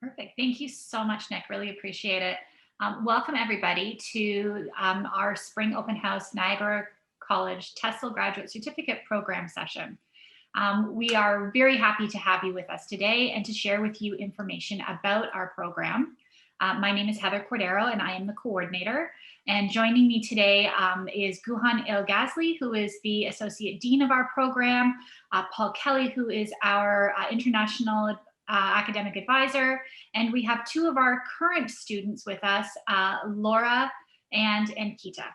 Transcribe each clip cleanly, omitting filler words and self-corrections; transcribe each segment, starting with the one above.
Perfect. Thank you so much, Nick. Really appreciate it. Welcome, everybody, to our Spring Open House Niagara College TESOL Graduate Certificate Program session. We are very happy to have you with us today and to share with you information about our program. My name is Heather Cordero, and I am the coordinator. And joining me today is Guhan El-Ghazli, who is the Associate Dean of our program, Paul Kelly, who is our International Academic Advisor, and we have two of our current students with us, Laura and Kita.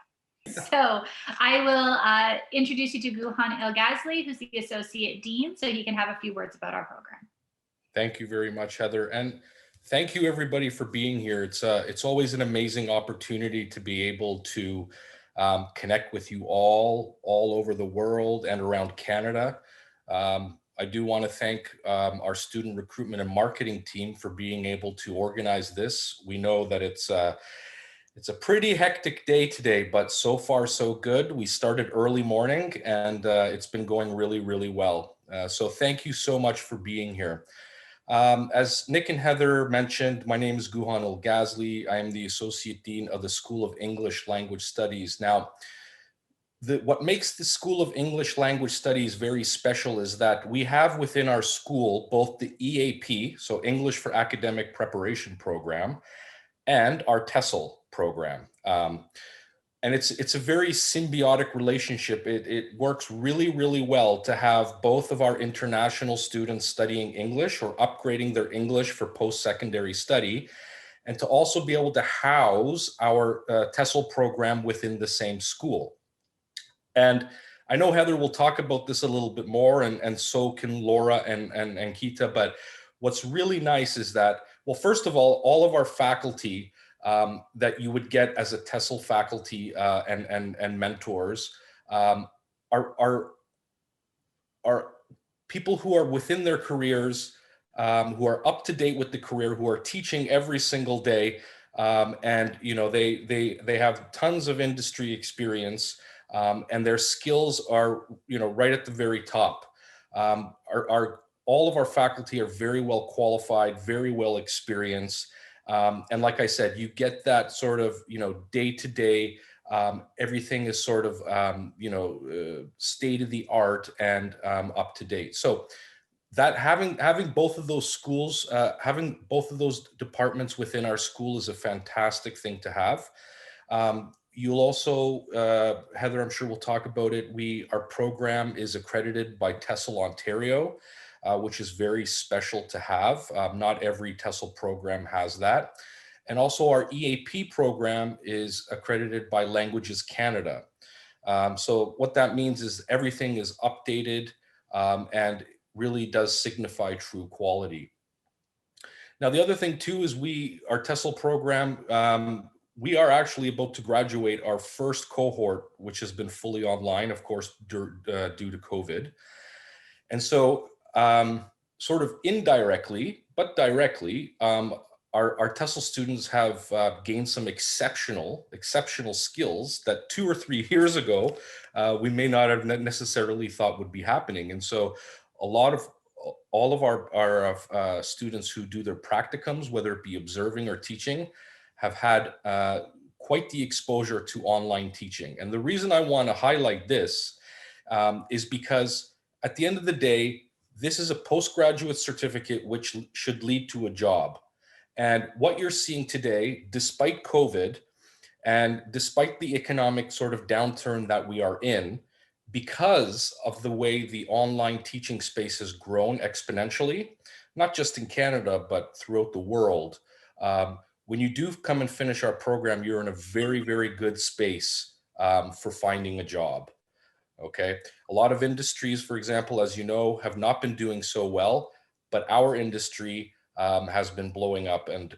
So I will introduce you to Guhan El-Ghazli, who's the Associate Dean, so he can have a few words about our program. Thank you very much, Heather. And thank you everybody for being here. It's always an amazing opportunity to be able to connect with you all over the world and around Canada. I do want to thank our student recruitment and marketing team for being able to organize this. We know that it's a pretty hectic day today, but so far so good. We started early morning and it's been going really, really well. So thank you so much for being here. As Nick and Heather mentioned, my name is Guhan El-Ghazli. I am the Associate Dean of the School of English Language Studies. Now, what makes the School of English Language Studies very special is that we have within our school both the EAP, so English for Academic Preparation program, and our TESOL program. And it's a very symbiotic relationship. It works really, really well to have both of our international students studying English or upgrading their English for post-secondary study, and to also be able to house our TESOL program within the same school. And I know Heather will talk about this a little bit more, and so can Laura and Kita, but what's really nice is that, well, first of all of our faculty that you would get as a TESOL faculty and mentors are people who are within their careers, who are up to date with the career, who are teaching every single day, and you know they have tons of industry experience, and their skills are right at the very top. All of our faculty are very well qualified, very well experienced. And like I said, you get that sort of, day to day, everything is sort of, state of the art and up to date. So that having both of those schools, having both of those departments within our school is a fantastic thing to have. You'll also, Heather, I'm sure we'll talk about it. Our program is accredited by TESOL Ontario, which is very special to have. Not every TESOL program has that. And also our EAP program is accredited by Languages Canada. So what that means is everything is updated and really does signify true quality. Now, the other thing too is our TESOL program, we are actually about to graduate our first cohort, which has been fully online, of course, due to COVID. And so sort of indirectly, but directly, our TESOL students have gained some exceptional skills that 2 or 3 years ago, we may not have necessarily thought would be happening. And so all of our students who do their practicums, whether it be observing or teaching, have had quite the exposure to online teaching. And the reason I want to highlight this is because at the end of the day, this is a postgraduate certificate which should lead to a job. And what you're seeing today, despite COVID and despite the economic sort of downturn that we are in, because of the way the online teaching space has grown exponentially, not just in Canada, but throughout the world, when you do come and finish our program, you're in a very, very good space for finding a job. Okay. A lot of industries, for example, as you know, have not been doing so well, but our industry has been blowing up, and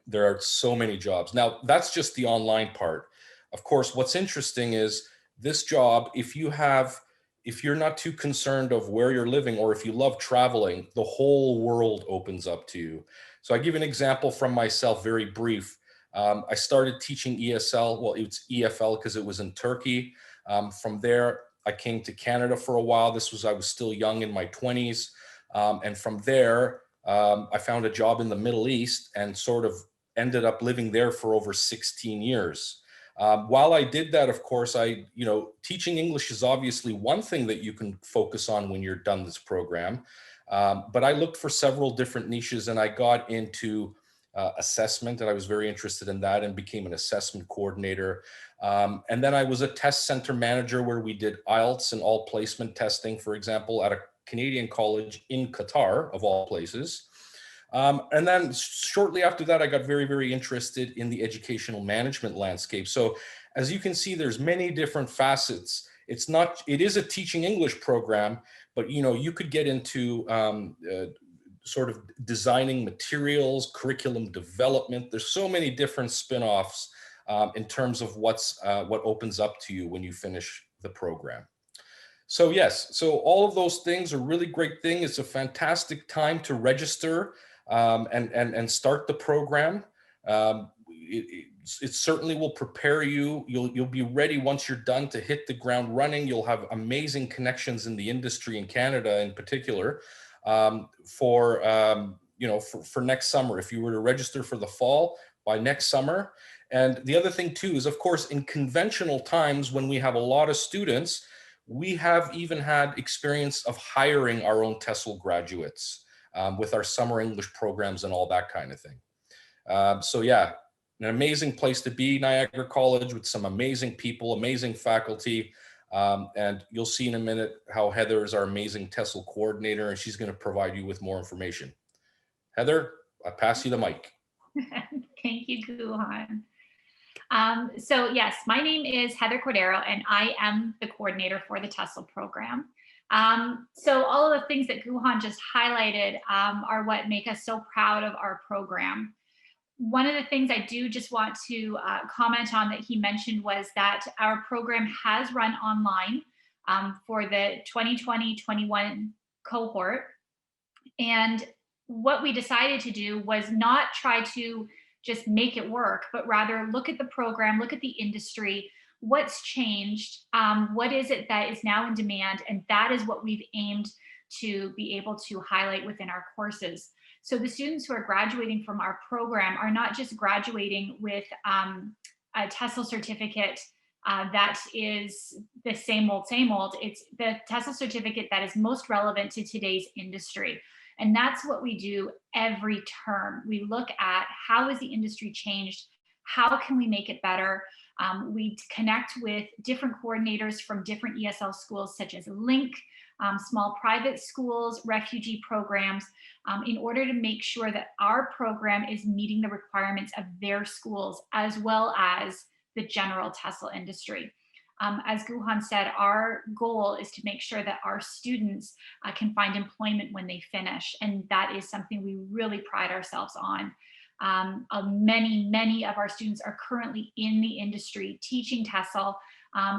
there are so many jobs. Now, that's just the online part. Of course, what's interesting is this job, if you're not too concerned of where you're living, or if you love traveling, the whole world opens up to you. So I give an example from myself, very brief. I started teaching ESL, well, it's EFL because it was in Turkey. From there, I came to Canada for a while. I was still young in my 20s. And from there, I found a job in the Middle East and sort of ended up living there for over 16 years. While I did that, of course, teaching English is obviously one thing that you can focus on when you're done this program. But I looked for several different niches, and I got into assessment, and I was very interested in that and became an assessment coordinator. And then I was a test center manager where we did IELTS and all placement testing, for example, at a Canadian college in Qatar, of all places. And then shortly after that, I got very, very interested in the educational management landscape. So as you can see, there's many different facets. It is a teaching English program, but you could get into sort of designing materials, curriculum development. There's so many different spin-offs in terms of what opens up to you when you finish the program. So yes, so all of those things are really great thing. It's a fantastic time to register and start the program. It certainly will prepare you. You'll be ready once you're done to hit the ground running. You'll have amazing connections in the industry in Canada, in particular, for next summer. If you were to register for the fall, by next summer. And the other thing too is, of course, in conventional times when we have a lot of students, we have even had experience of hiring our own TESOL graduates with our summer English programs and all that kind of thing. So yeah, an amazing place to be, Niagara College, with some amazing people, amazing faculty. And you'll see in a minute how Heather is our amazing TESOL coordinator, and she's going to provide you with more information. Heather, I pass you the mic. Thank you, Guhan. So yes, my name is Heather Cordero, and I am the coordinator for the TESOL program. So all of the things that Guhan just highlighted are what make us so proud of our program. One of the things I do just want to comment on that he mentioned was that our program has run online for the 2020-21 cohort. And what we decided to do was not try to just make it work, but rather look at the program, look at the industry, what's changed, what is it that is now in demand, and that is what we've aimed to be able to highlight within our courses. So the students who are graduating from our program are not just graduating with a TESOL certificate that is the same old, it's the TESOL certificate that is most relevant to today's industry. And that's what we do every term. We look at how has the industry changed? How can we make it better? We connect with different coordinators from different ESL schools, such as LINK, small private schools, refugee programs, in order to make sure that our program is meeting the requirements of their schools, as well as the general TESOL industry. As Guhan said, our goal is to make sure that our students can find employment when they finish. And that is something we really pride ourselves on. Many of our students are currently in the industry teaching TESOL,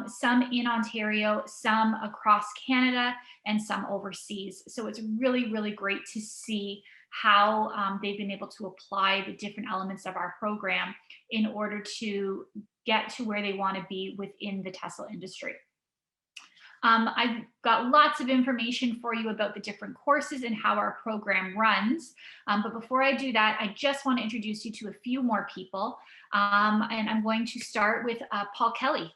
some in Ontario, some across Canada, and some overseas. So it's really, really great to see how they've been able to apply the different elements of our program in order to get to where they want to be within the TESOL industry. I've got lots of information for you about the different courses and how our program runs. But before I do that, I just want to introduce you to a few more people. And I'm going to start with Paul Kelly.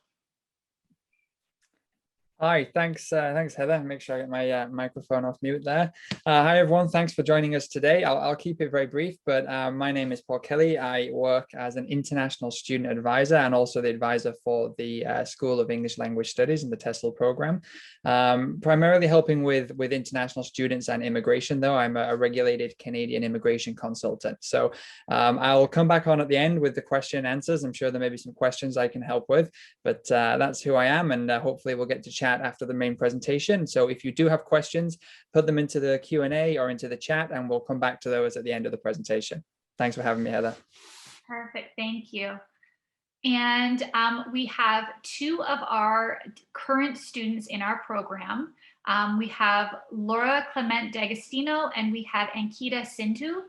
Hi, thanks Heather. Make sure I get my microphone off mute there. Hi everyone, thanks for joining us today. I'll keep it very brief, but my name is Paul Kelly. I work as an international student advisor and also the advisor for the School of English Language Studies in the TESOL program. Primarily helping with international students and immigration, though I'm a regulated Canadian immigration consultant. So I'll come back on at the end with the question and answers. I'm sure there may be some questions I can help with, but that's who I am, and hopefully we'll get to chat after the main presentation. So if you do have questions, put them into the Q&A or into the chat, and we'll come back to those at the end of the presentation. Thanks for having me, Heather. Perfect, thank you. And we have two of our current students in our program. We have Laura Clement Dagostino, and we have Ankita Sindhu,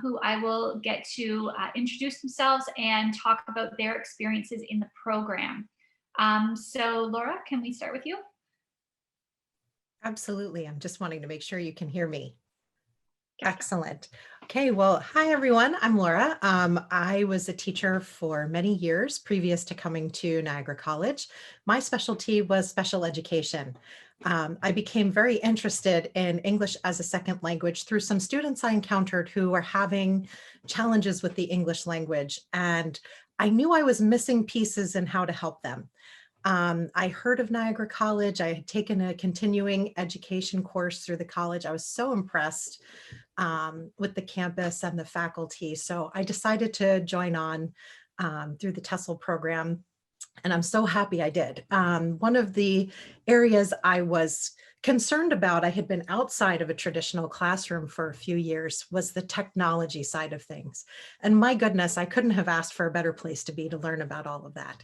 who I will get to introduce themselves and talk about their experiences in the program. So Laura, can we start with you? Absolutely. I'm just wanting to make sure you can hear me. Excellent. Okay, well, hi everyone. I'm Laura. I was a teacher for many years previous to coming to Niagara College. My specialty was special education. I became very interested in English as a second language through some students I encountered who were having challenges with the English language, and I knew I was missing pieces in how to help them. I heard of Niagara College. I had taken a continuing education course through the college. I was so impressed with the campus and the faculty. So I decided to join on through the TESOL program, and I'm so happy I did. One of the areas I was concerned about, I had been outside of a traditional classroom for a few years, was the technology side of things. And my goodness, I couldn't have asked for a better place to be to learn about all of that.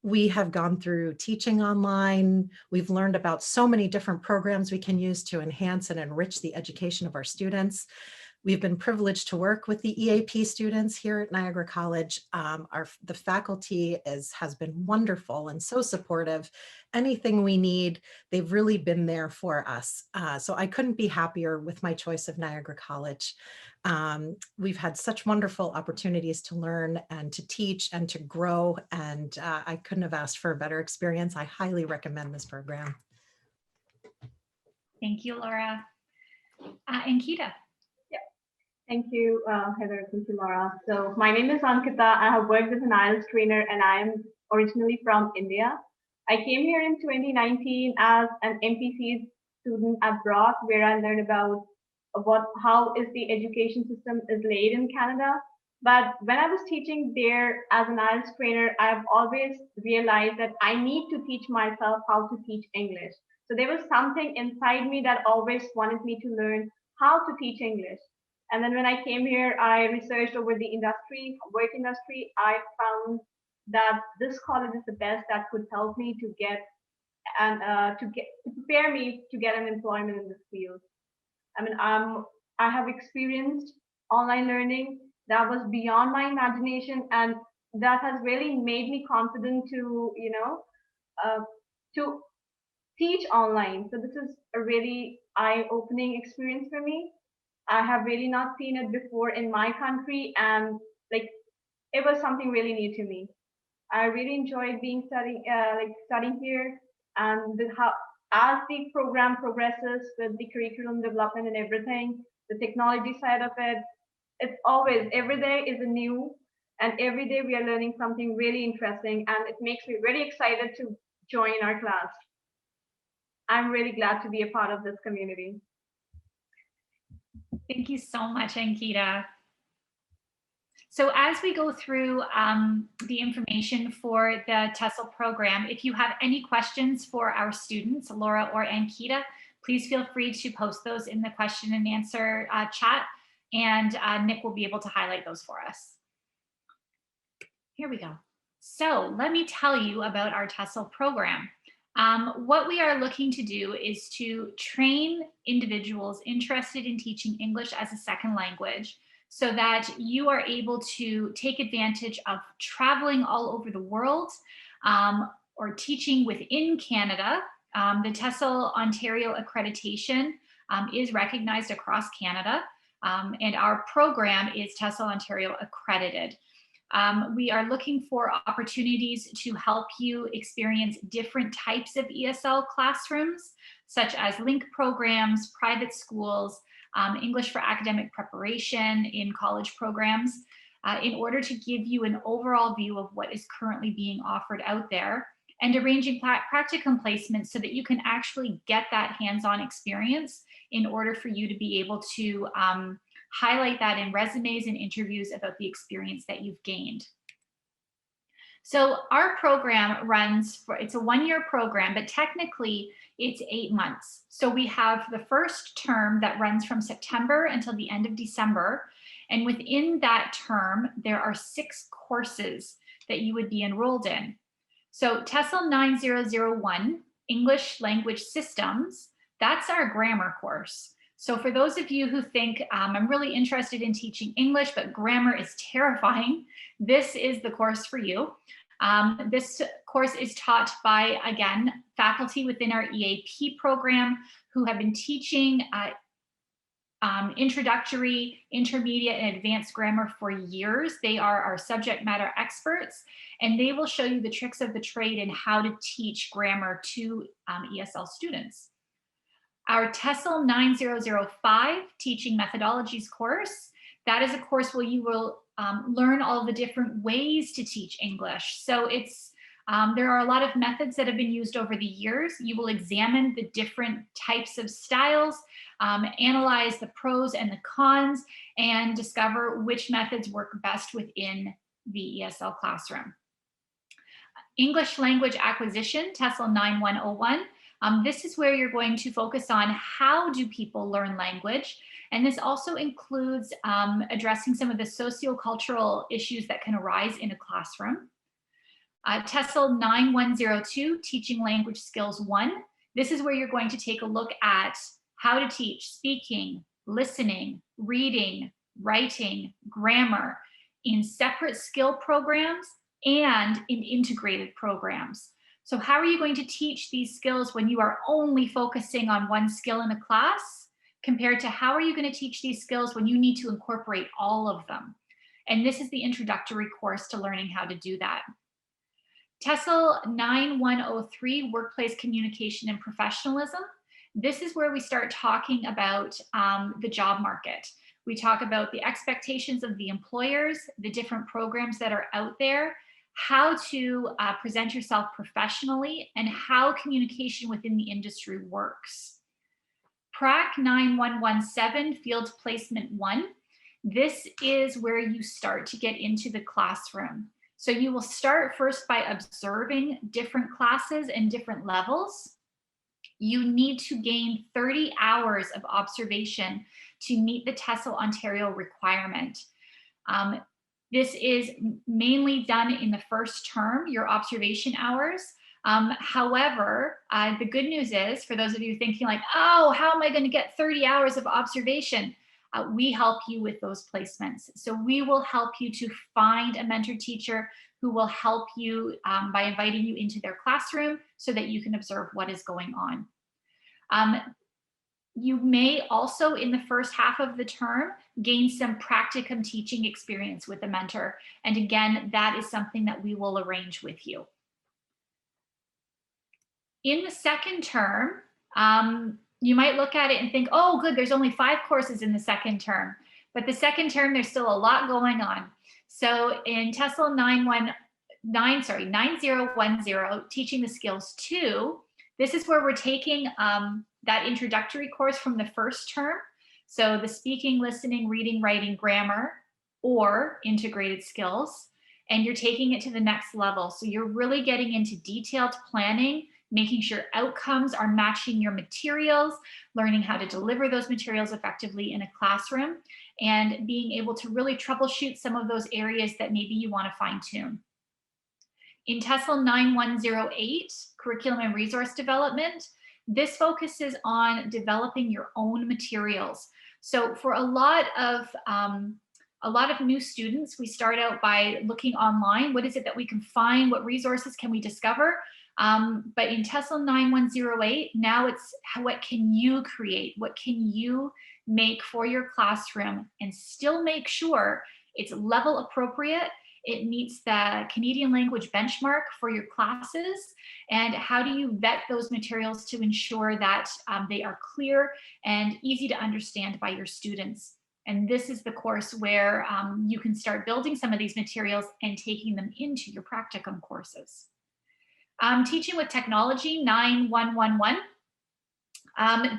We have gone through teaching online. We've learned about so many different programs we can use to enhance and enrich the education of our students. We've been privileged to work with the EAP students here at Niagara College. The faculty has been wonderful and so supportive. Anything we need, they've really been there for us. So I couldn't be happier with my choice of Niagara College. We've had such wonderful opportunities to learn and to teach and to grow, and I couldn't have asked for a better experience. I highly recommend this program. Thank you, Laura. Ankita. Thank you, Heather. Thank you, Laura. So my name is Ankita. I have worked as an IELTS trainer, and I am originally from India. I came here in 2019 as an MPC student abroad, where I learned about how is the education system is laid in Canada. But when I was teaching there as an IELTS trainer, I've always realized that I need to teach myself how to teach English. So there was something inside me that always wanted me to learn how to teach English. And then when I came here, I researched over the industry, work industry. I found that this college is the best that could help me to get and to prepare me to get an employment in this field. I mean, I have experienced online learning that was beyond my imagination, and that has really made me confident to, to teach online. So this is a really eye-opening experience for me. I have really not seen it before in my country, and like it was something really new to me. I really enjoyed studying here, and how as the program progresses with the curriculum development and everything, the technology side of it, it's always every day is a new, and every day we are learning something really interesting, and it makes me really excited to join our class. I'm really glad to be a part of this community. Thank you so much, Ankita. So as we go through the information for the TESOL program, if you have any questions for our students, Laura or Ankita, please feel free to post those in the question and answer chat, and Nick will be able to highlight those for us. Here we go. So let me tell you about our TESOL program. What we are looking to do is to train individuals interested in teaching English as a second language so that you are able to take advantage of traveling all over the world or teaching within Canada. The TESOL Ontario accreditation is recognized across Canada, and our program is TESOL Ontario accredited. We are looking for opportunities to help you experience different types of ESL classrooms, such as link programs, private schools, English for academic preparation in college programs, in order to give you an overall view of what is currently being offered out there, and arranging practicum placements so that you can actually get that hands-on experience in order for you to be able to highlight that in resumes and interviews about the experience that you've gained. So our program runs it's a one-year program, but technically it's 8 months. So we have the first term that runs from September until the end of December. And within that term, there are 6 courses that you would be enrolled in. So TESOL 9001, English Language Systems, that's our grammar course. So for those of you who think, I'm really interested in teaching English, but grammar is terrifying, this is the course for you. This course is taught by, again, faculty within our EAP program who have been teaching introductory, intermediate, and advanced grammar for years. They are our subject matter experts, and they will show you the tricks of the trade and how to teach grammar to ESL students. Our TESOL 9005 Teaching Methodologies course, that is a course where you will learn all the different ways to teach English. So it's there are a lot of methods that have been used over the years. You will examine the different types of styles, analyze the pros and the cons, and discover which methods work best within the ESL classroom. English language acquisition, TESOL 9101. This is where you're going to focus on how do people learn language. And this also includes addressing some of the sociocultural issues that can arise in a classroom. TESOL 9102, Teaching Language Skills 1. This is where you're going to take a look at how to teach speaking, listening, reading, writing, grammar in separate skill programs and in integrated programs. So how are you going to teach these skills when you are only focusing on one skill in a class, compared to how are you going to teach these skills when you need to incorporate all of them? And this is the introductory course to learning how to do that. TESOL 9103, Workplace Communication and Professionalism. This is where we start talking about the job market. We talk about the expectations of the employers, the different programs that are out there, how to present yourself professionally, and how communication within the industry works. PRAC 9117, Field Placement 1. This is where you start to get into the classroom. So you will start first by observing different classes and different levels. You need to gain 30 hours of observation to meet the TESOL Ontario requirement. This is mainly done in the first term, your observation hours. However, the good news is, for those of you thinking like, oh, how am I going to get 30 hours of observation? We help you with those placements. So we will help you to find a mentor teacher who will help you by inviting you into their classroom so that you can observe what is going on. You may also, in the first half of the term, gain some practicum teaching experience with a mentor. And again, that is something that we will arrange with you. In the second term, you might look at it and think, oh, good, there's only 5 courses in the second term. But the second term, there's still a lot going on. So in TESOL 9010, Teaching the Skills 2, this is where we're taking that introductory course from the first term. So the speaking, listening, reading, writing, grammar, or integrated skills, and you're taking it to the next level. So you're really getting into detailed planning, making sure outcomes are matching your materials, learning how to deliver those materials effectively in a classroom, and being able to really troubleshoot some of those areas that maybe you want to fine tune. In TESOL 9108, Curriculum and Resource Development, this focuses on developing your own materials. So for a lot of new students, we start out by looking online. What is it that we can find? What resources can we discover? But in TESOL 9108, now it's what can you create? What can you make for your classroom and still make sure it's level appropriate, it meets the Canadian language benchmark for your classes, and how do you vet those materials to ensure that they are clear and easy to understand by your students. And this is the course where you can start building some of these materials and taking them into your practicum courses. Teaching with Technology 9111.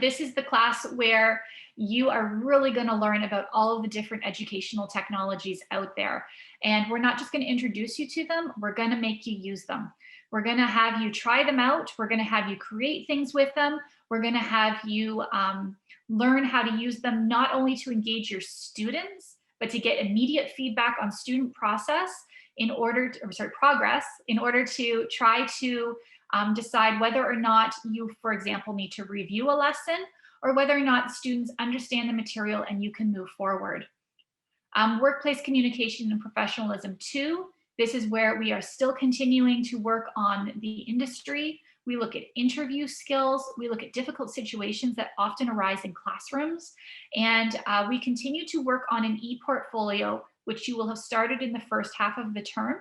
This is the class where you are really going to learn about all of the different educational technologies out there. And we're not just going to introduce you to them, we're going to make you use them. We're going to have you try them out. We're going to have you create things with them. We're going to have you learn how to use them, not only to engage your students, but to get immediate feedback on student progress in order to try to decide whether or not you, for example, need to review a lesson, or whether or not students understand the material and you can move forward. Workplace Communication and Professionalism 2. This is where we are still continuing to work on the industry. We look at interview skills. We look at difficult situations that often arise in classrooms. And we continue to work on an e-portfolio, which you will have started in the first half of the term.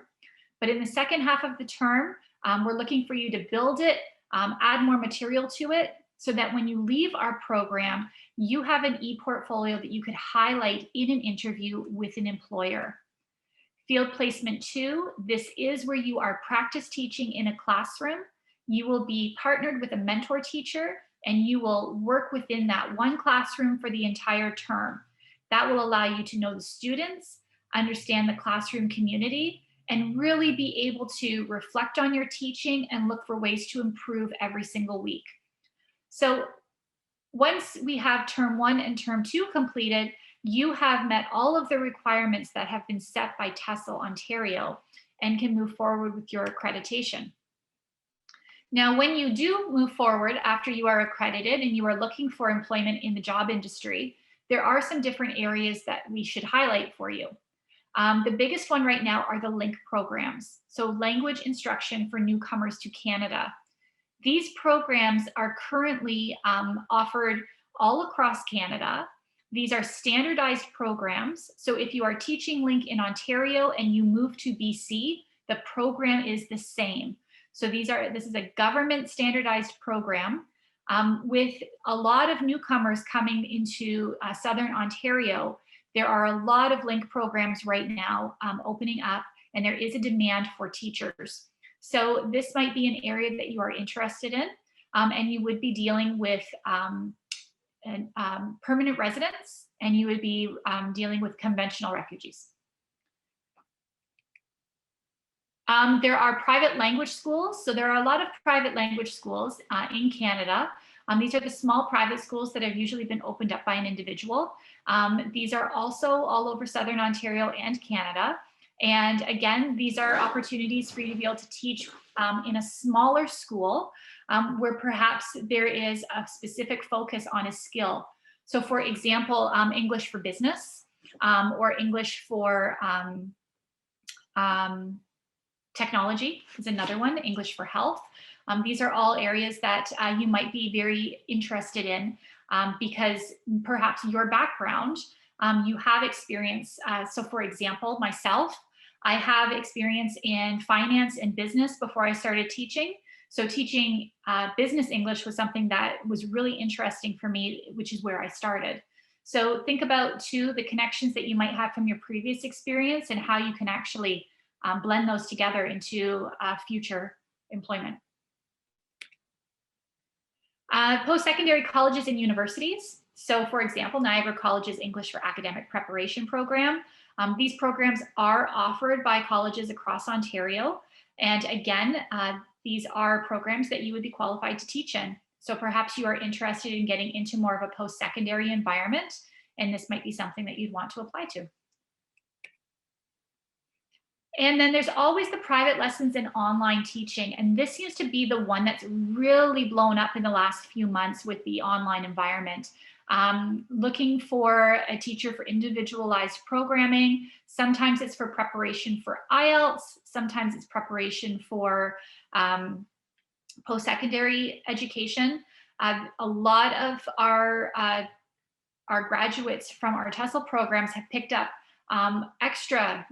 But in the second half of the term, we're looking for you to build it, add more material to it, so that when you leave our program, you have an e-portfolio that you could highlight in an interview with an employer. Field placement 2, this is where you are practice teaching in a classroom. You will be partnered with a mentor teacher, and you will work within that one classroom for the entire term. That will allow you to know the students, understand the classroom community, and really be able to reflect on your teaching and look for ways to improve every single week. So once we have term 1 and term 2 completed, you have met all of the requirements that have been set by TESOL Ontario and can move forward with your accreditation. Now, when you do move forward after you are accredited and you are looking for employment in the job industry, there are some different areas that we should highlight for you. The biggest one right now are the LINK programs, so language instruction for newcomers to Canada. These programs are currently offered all across Canada. These are standardized programs. So if you are teaching LINK in Ontario and you move to BC, the program is the same. So this is a government standardized program with a lot of newcomers coming into Southern Ontario. There are a lot of LINK programs right now opening up, and there is a demand for teachers. So this might be an area that you are interested in, and you would be dealing with permanent residents, and you would be dealing with conventional refugees. There are private language schools. So there are a lot of private language schools in Canada. These are the small private schools that have usually been opened up by an individual. These are also all over Southern Ontario and Canada. And again, these are opportunities for you to be able to teach in a smaller school where perhaps there is a specific focus on a skill. So for example, English for business or English for technology is another one, English for health. These are all areas that you might be very interested in because perhaps your background, you have experience. So for example, myself, I have experience in finance and business before I started teaching. So teaching business English was something that was really interesting for me, which is where I started. So think about too, the connections that you might have from your previous experience and how you can actually blend those together into future employment. Post-secondary colleges and universities. So for example, Niagara College's English for Academic Preparation program. These programs are offered by colleges across Ontario. And again, these are programs that you would be qualified to teach in. So perhaps you are interested in getting into more of a post-secondary environment, and this might be something that you'd want to apply to. And then there's always the private lessons and online teaching. And this seems to be the one that's really blown up in the last few months with the online environment. Looking for a teacher for individualized programming. Sometimes it's for preparation for IELTS. Sometimes it's preparation for post-secondary education. A lot of our graduates from our TESOL programs have picked up extra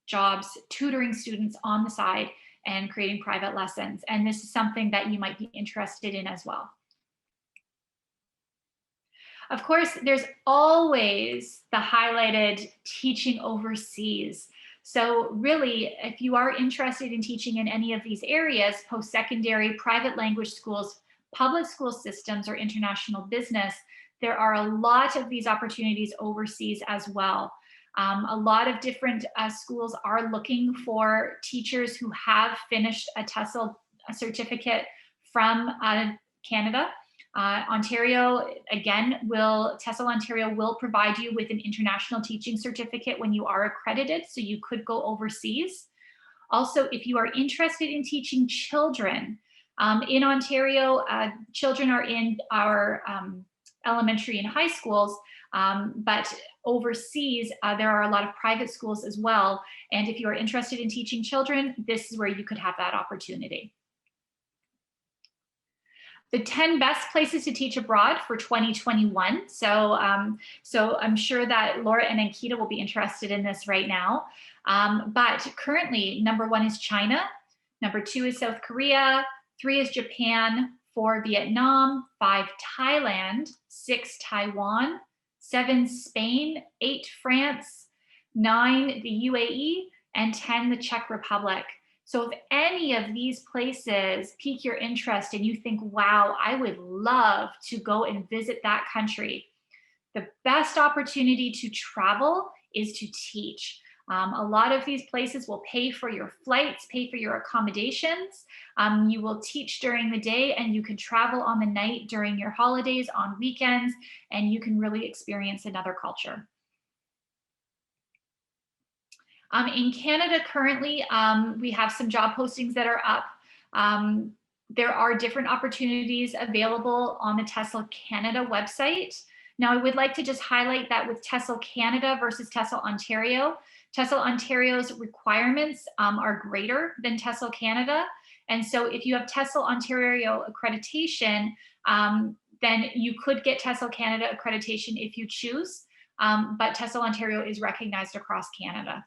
jobs tutoring students on the side and creating private lessons. And this is something that you might be interested in as well. Of course, there's always the highlighted teaching overseas. So really, if you are interested in teaching in any of these areas, post-secondary, private language schools, public school systems, or international business, there are a lot of these opportunities overseas as well. A lot of different schools are looking for teachers who have finished a TESOL certificate from Canada. Ontario, again, TESOL Ontario will provide you with an international teaching certificate when you are accredited, so you could go overseas. Also, if you are interested in teaching children, in Ontario, children are in our elementary and high schools, but overseas, there are a lot of private schools as well. And if you are interested in teaching children, this is where you could have that opportunity. the 10 best places to teach abroad for 2021. So I'm sure that Laura and Ankita will be interested in this right now. But currently, number 1 is China, number 2 is South Korea, 3 is Japan, 4 Vietnam, 5 Thailand, 6 Taiwan, 7 Spain, 8 France, 9 the UAE, and 10 the Czech Republic. So if any of these places pique your interest and you think, wow, I would love to go and visit that country, the best opportunity to travel is to teach. A lot of these places will pay for your flights, pay for your accommodations. You will teach during the day, and you can travel on the night during your holidays, on weekends, and you can really experience another culture. In Canada currently, we have some job postings that are up. There are different opportunities available on the TESOL Canada website. Now, I would like to just highlight that with TESOL Canada versus TESOL Ontario, TESOL Ontario's requirements are greater than TESOL Canada. And so if you have TESOL Ontario accreditation, then you could get TESOL Canada accreditation if you choose, but TESOL Ontario is recognized across Canada.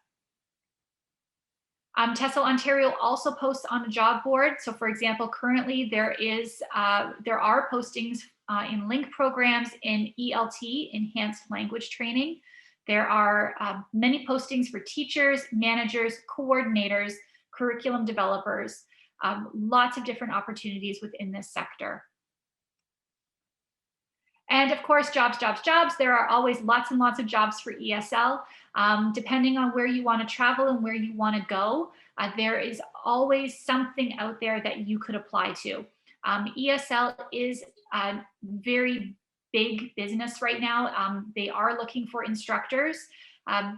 TESOL Ontario also posts on a job board. So for example, currently there are postings in LINK programs in ELT, Enhanced Language Training. There are many postings for teachers, managers, coordinators, curriculum developers, lots of different opportunities within this sector. And of course, jobs, jobs, jobs. There are always lots and lots of jobs for ESL. Depending on where you want to travel and where you want to go, there is always something out there that you could apply to. ESL is a very big business right now. They are looking for instructors.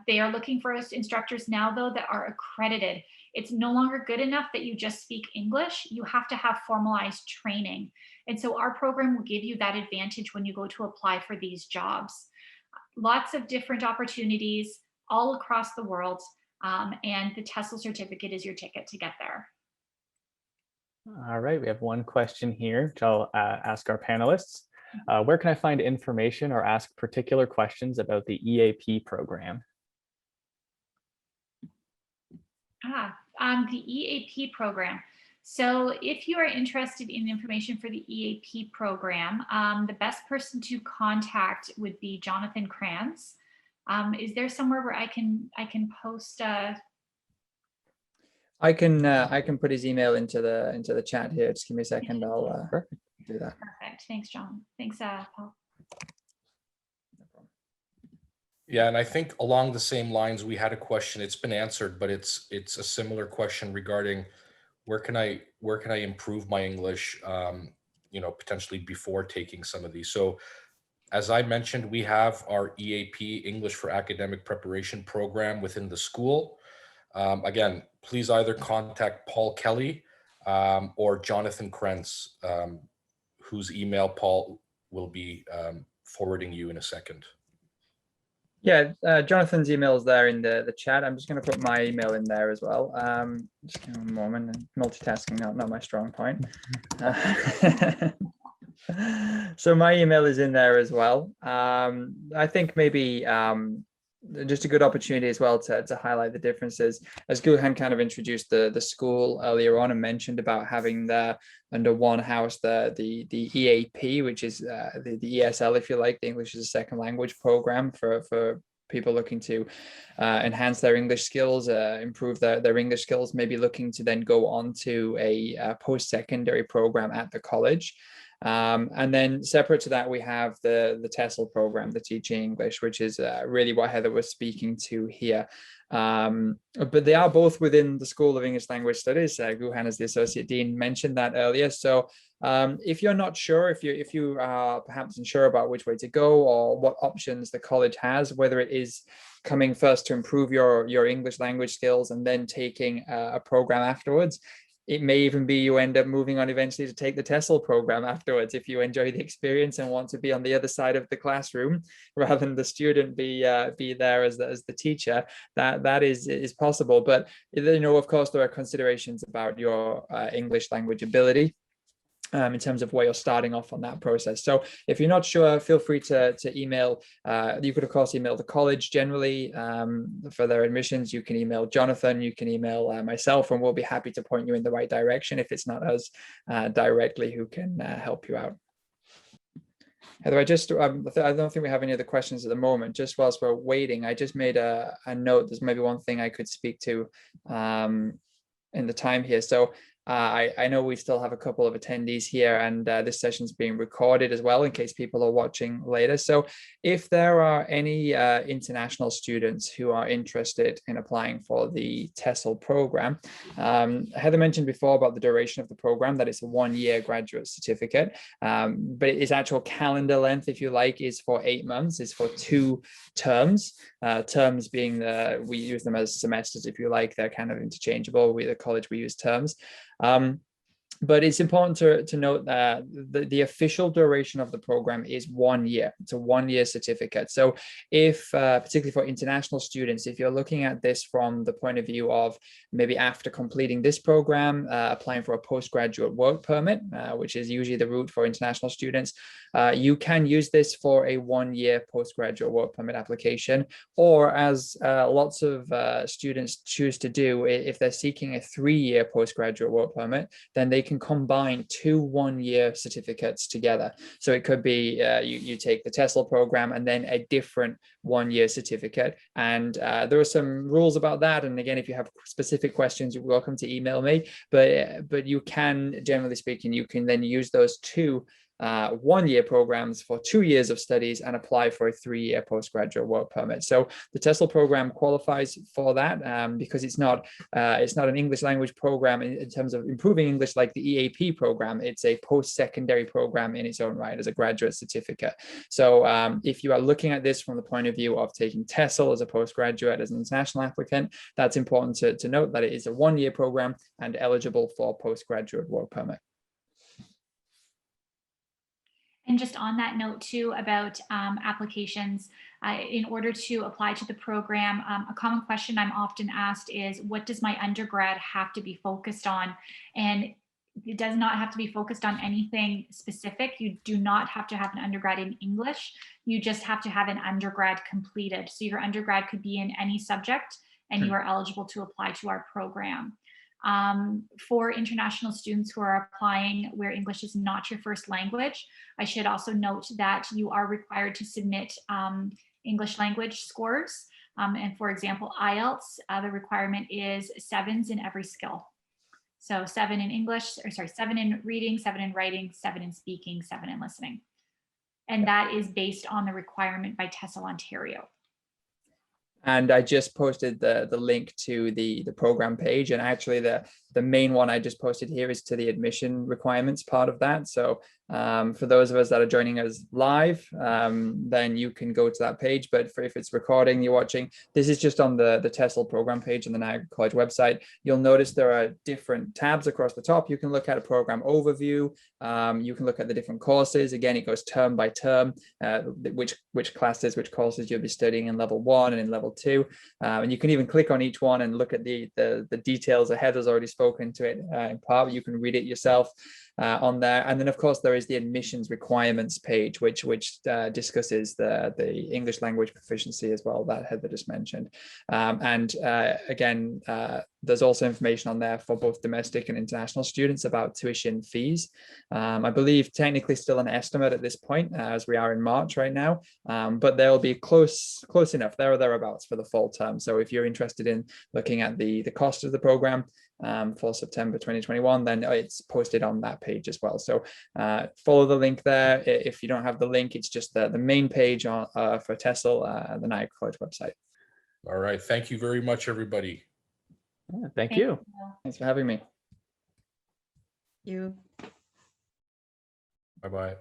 They are looking for instructors now, though, that are accredited. It's no longer good enough that you just speak English. You have to have formalized training. And so our program will give you that advantage when you go to apply for these jobs. Lots of different opportunities all across the world. And the TESOL certificate is your ticket to get there. All right, we have one question here, which I'll ask our panelists. Where can I find information or ask particular questions about the EAP program? The EAP program. So if you are interested in information for the EAP program, the best person to contact would be Jonathan Kranz. Is there somewhere where I can post? I can put his email into the chat here. Just give me a second. I'll do that. Perfect. Thanks, John. Thanks, Paul. Yeah, and I think along the same lines, we had a question. It's been answered, but it's a similar question regarding where can I improve my English, potentially before taking some of these. So as I mentioned, we have our EAP, English for Academic Preparation program within the school. Again, please either contact Paul Kelly or Jonathan Kranz, whose email Paul will be forwarding you in a second. Yeah, Jonathan's email is there in the chat. I'm just going to put my email in there as well. Just give me a moment. Multitasking, not my strong point. So my email is in there as well. I think maybe just a good opportunity as well to highlight the differences, as Guhan kind of introduced the school earlier on and mentioned about having under one house the EAP, which is the ESL, if you like, the English as a Second Language program for people looking to enhance their English skills, improve their English skills, maybe looking to then go on to a post-secondary program at the college. And then separate to that, we have the TESOL program, the Teaching English, which is really what Heather was speaking to here. But they are both within the School of English Language Studies. Guhan, as the Associate Dean, mentioned that earlier. So if you're not sure, if you are perhaps unsure about which way to go or what options the college has, whether it is coming first to improve your English language skills and then taking a program afterwards, it may even be you end up moving on eventually to take the TESOL program afterwards if you enjoy the experience and want to be on the other side of the classroom rather than the student be there as the teacher. That is possible, but of course there are considerations about your English language ability. in terms of where you're starting off on that process. So if you're not sure, feel free to email. You could, of course, email the college generally for their admissions. You can email Jonathan, you can email myself, and we'll be happy to point you in the right direction if it's not us directly who can help you out. Heather, I don't think we have any other questions at the moment. Just whilst we're waiting, I just made a note. There's maybe one thing I could speak to in the time here. So I know we still have a couple of attendees here, and this session's being recorded as well in case people are watching later. So if there are any international students who are interested in applying for the TESOL program, Heather mentioned before about the duration of the program, that it's a 1-year graduate certificate, but its actual calendar length, if you like, is for 8 months, is for 2 terms. Terms being we use them as semesters, if you like. They're kind of interchangeable. We, the college, we use terms. But it's important to note that the official duration of the program is 1 year. It's a 1-year certificate. So if, particularly for international students, if you're looking at this from the point of view of maybe after completing this program, applying for a postgraduate work permit, which is usually the route for international students, you can use this for a 1-year postgraduate work permit application, or as lots of students choose to do, if they're seeking a 3-year postgraduate work permit, then they can combine 2 1-year certificates together. So it could be you take the TESOL program and then a different 1-year certificate. And there are some rules about that. And again, if you have specific questions, you're welcome to email me. But you can, generally speaking, you can then use those 2 1-year programs for 2 years of studies and apply for a 3-year postgraduate work permit. So the TESOL program qualifies for that because it's not an English language program in terms of improving English like the EAP program. It's a post-secondary program in its own right as a graduate certificate. So if you are looking at this from the point of view of taking TESOL as a postgraduate, as an international applicant, that's important to note that it is a 1-year program and eligible for postgraduate work permit. And just on that note too about applications, in order to apply to the program, a common question I'm often asked is, what does my undergrad have to be focused on? And it does not have to be focused on anything specific. You do not have to have an undergrad in English. You just have to have an undergrad completed. So your undergrad could be in any subject and you are eligible to apply to our program. For international students who are applying where English is not your first language, I should also note that you are required to submit English language scores. And for example, IELTS, the requirement is 7s in every skill. So 7 in English, or sorry, 7 in reading, 7 in writing, 7 in speaking, 7 in listening. And that is based on the requirement by TESOL Ontario. And I just posted the link to the program page, and actually the main one I just posted here is to the admission requirements part of that. So for those of us that are joining us live, then you can go to that page. But if it's recording, you're watching, this is just on the TESOL program page on the Niagara College website. You'll notice there are different tabs across the top. You can look at a program overview. You can look at the different courses. Again, it goes term by term, which classes, which courses you'll be studying in level 1 and in level 2. And you can even click on each one and look at the details. Heather's already spoken to it in part. You can read it yourself on there. And then of course there is the admissions requirements page, which discusses the English language proficiency as well that Heather just mentioned. Again, there's also information on there for both domestic and international students about tuition fees. I believe technically still an estimate at this point, as we are in March right now, but they'll be close enough, there or thereabouts, for the fall term. So if you're interested in looking at the cost of the program for September 2021, then it's posted on that page as well. So follow the link there. If you don't have the link, it's just the main page on for TESOL at the Niagara College website. All right. Thank you very much, everybody. Yeah, thank you. Thanks for having me. You. Bye-bye.